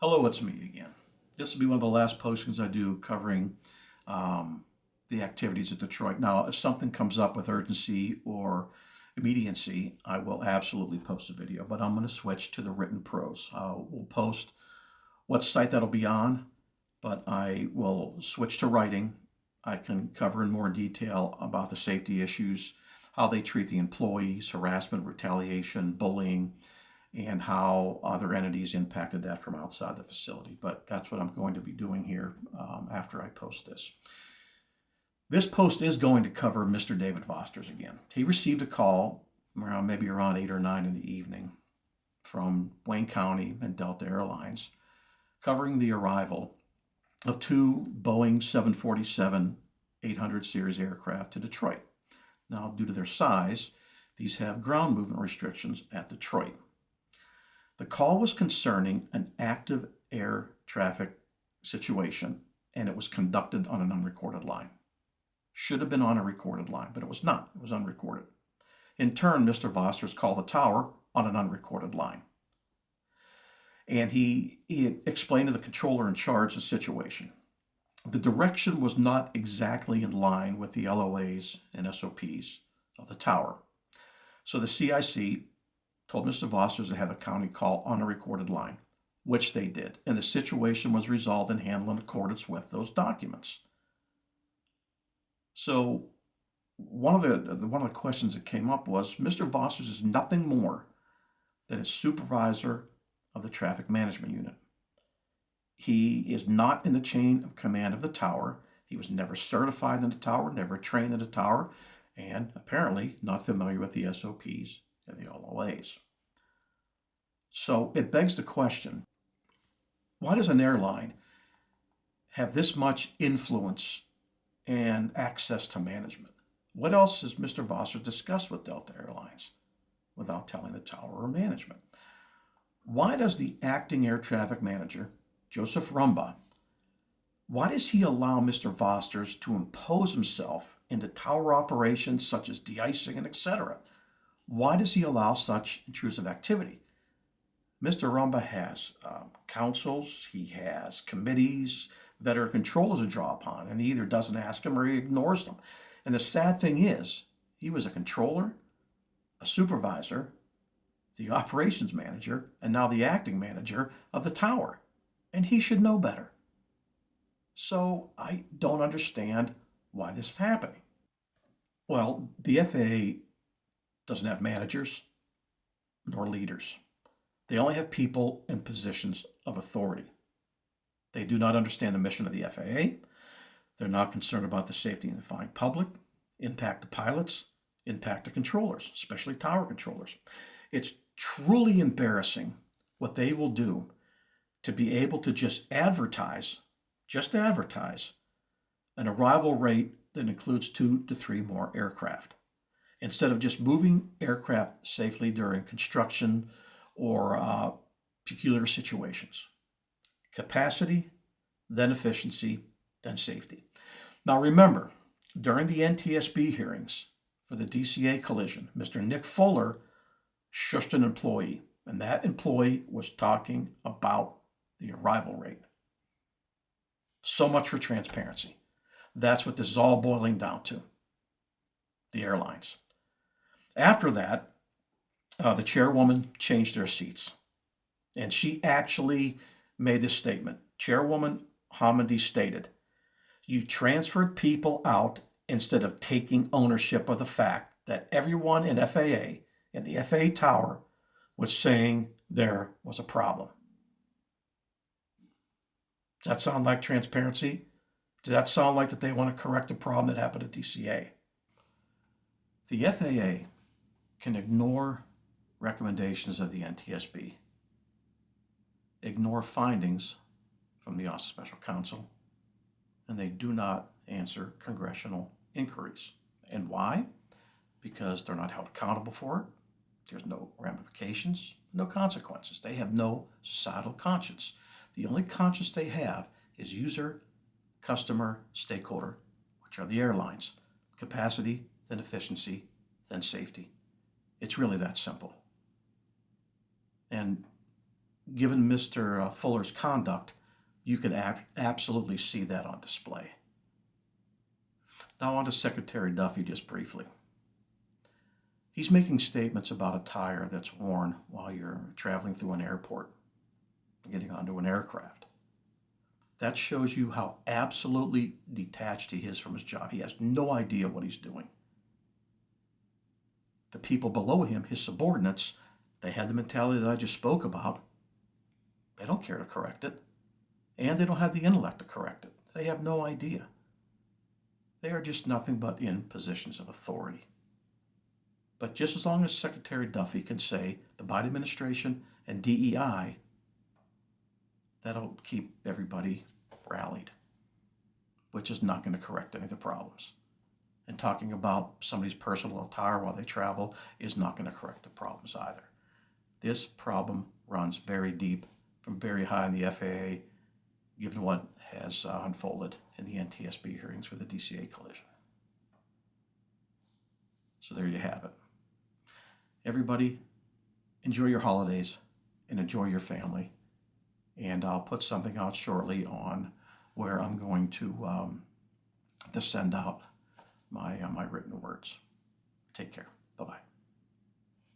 Hello, it's me again. This will be one of the last postings I do covering the activities at Detroit. Now, if something comes up with urgency or immediacy, I will absolutely post a video, but I'm going to switch to the written prose. We'll post what site that'll be on, but I will switch to writing. I can cover in more detail about the safety issues, how they treat the employees, harassment, retaliation, bullying, and how other entities impacted that from outside the facility. But that's what I'm going to be doing here after I post this. This post is going to cover Mr. David Foster's again. He received a call maybe around 8 or 9 in the evening from Wayne County and Delta Airlines covering the arrival of two Boeing 747-800 series aircraft to Detroit. Now, due to their size, these have ground movement restrictions at Detroit. The call was concerning an active air traffic situation, and it was conducted on an unrecorded line. Should have been on a recorded line, but it was not. It was unrecorded. In turn, Mr. Voster's called the tower on an unrecorded line. And he explained to the controller in charge the situation. The direction was not exactly in line with the LOAs and SOPs of the tower. So the CIC told Mr. Voster to have the county call on a recorded line, which they did, and the situation was resolved and handled in accordance with those documents. So one of the questions that came up was Mr. Voster is nothing more than a supervisor of the traffic management unit. He is not in the chain of command of the tower. He was never certified in the tower, never trained in the tower, and apparently not familiar with the SOPs and the LOAs. So it begs the question, why does an airline have this much influence and access to management? What else has Mr. Voster discussed with Delta Airlines without telling the tower or management? Why does the acting air traffic manager, Joseph Rumba, why does he allow Mr. Voster's to impose himself into tower operations such as de-icing and etc.? Why does he allow such intrusive activity? Mr. Rumba has councils, he has committees that are controllers to draw upon, and he either doesn't ask them or he ignores them. And the sad thing is, he was a controller, a supervisor, the operations manager, and now the acting manager of the tower. And he should know better. So I don't understand why this is happening. Well, the FAA doesn't have managers nor leaders. They only have people in positions of authority. They do not understand the mission of the FAA. They're not concerned about the safety of the flying public, impact the pilots, impact the controllers, especially tower controllers. It's truly embarrassing what they will do to be able to just advertise an arrival rate that includes 2 to 3 more aircraft, instead of just moving aircraft safely during construction or peculiar situations. Capacity, then efficiency, then safety. Now remember, during the NTSB hearings for the DCA collision, Mr. Nick Fuller shushed an employee, and that employee was talking about the arrival rate. So much for transparency. That's what this is all boiling down to, the airlines. After that, the chairwoman changed their seats, and she actually made this statement. Chairwoman Hamidi stated, "You transferred people out instead of taking ownership of the fact that everyone in FAA and the FAA tower was saying there was a problem." Does that sound like transparency? Does that sound like that they want to correct the problem that happened at DCA? The FAA can ignore recommendations of the NTSB, ignore findings from the Office of Special Counsel, and they do not answer congressional inquiries. And why? Because they're not held accountable for it. There's no ramifications, no consequences. They have no societal conscience. The only conscience they have is user, customer, stakeholder, which are the airlines. Capacity, then efficiency, then safety. It's really that simple. And given Mr. Fuller's conduct, you can absolutely see that on display. Now on to Secretary Duffy just briefly. He's making statements about a tire that's worn while you're traveling through an airport, getting onto an aircraft. That shows you how absolutely detached he is from his job. He has no idea what he's doing. The people below him, his subordinates, they have the mentality that I just spoke about. They don't care to correct it. And they don't have the intellect to correct it. They have no idea. They are just nothing but in positions of authority. But just as long as Secretary Duffy can say the Biden administration and DEI, that'll keep everybody rallied, which is not going to correct any of the problems. And talking about somebody's personal attire while they travel is not going to correct the problems either. This problem runs very deep, from very high in the FAA, given what has unfolded in the NTSB hearings for the DCA collision. So there you have it. Everybody, enjoy your holidays and enjoy your family. And I'll put something out shortly on where I'm going to send out my written words. Take care. Bye-bye.